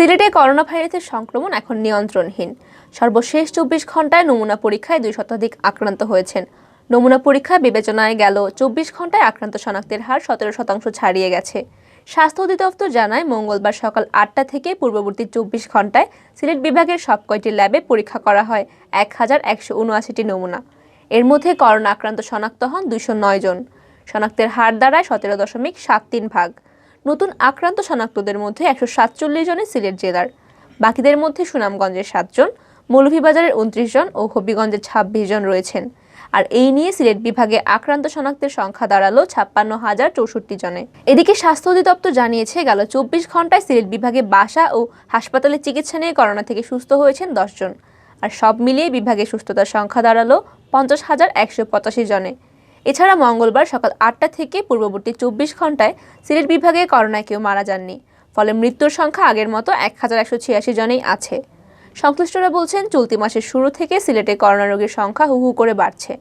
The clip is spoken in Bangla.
সিলেটে করোনা ভাইরাসের সংক্রমণ এখন নিয়ন্ত্রণহীন। সর্বশেষ 24 ঘন্টায় নমুনা পরীক্ষায় 2 শতাধিক আক্রান্ত হয়েছেন। নমুনা পরীক্ষা বিবেচনায় গেল 24 ঘন্টায় আক্রান্ত শনাক্তের হার 17% ছাড়িয়ে গেছে। স্বাস্থ্য অধিদপ্তর জানায়, মঙ্গলবার সকাল 8টা থেকে পূর্ববর্তী 24 ঘন্টায় সিলেট বিভাগের সব কয়টি ল্যাবে পরীক্ষা করা হয় 1179টি নমুনা। এর মধ্যে করোনা আক্রান্ত শনাক্ত হন 209 জন। শনাক্তের হার দাঁড়ায় 17.73%। নতুন আক্রান্ত শনাক্তদের মধ্যে 147 জনের সিলেট জেলার, বাকিদের মধ্যে সুনামগঞ্জের 7 জন, মৌলভীবাজারের 29 জন ও হবিগঞ্জের 26 জন রয়েছেন। আর এই নিয়ে সিলেট বিভাগে আক্রান্ত শনাক্তের সংখ্যা দাঁড়ালো 56,064 জনে। এদিকে স্বাস্থ্য অধিদপ্তর জানিয়েছে, গেল 24 ঘন্টায় সিলেট বিভাগে বাসা ও হাসপাতালে চিকিৎসা নিয়ে করোনা থেকে সুস্থ হয়েছেন 10 জন। আর সব মিলিয়ে বিভাগে সুস্থতার সংখ্যা দাঁড়ালো 50,185 জনে। এছাড়া মঙ্গলবার সকাল 8টা থেকে পূর্ববর্তী 24 ঘন্টায় সিলেট বিভাগে করোনায় কেউ মারা যাননি। ফলে মৃত্যুর সংখ্যা আগের মতো 1186 জনেই আছে। সংশ্লিষ্টরা বলছেন, চলতি মাসের শুরু থেকে সিলেটে করোনা রোগীর সংখ্যা হু হু করে বাড়ছে।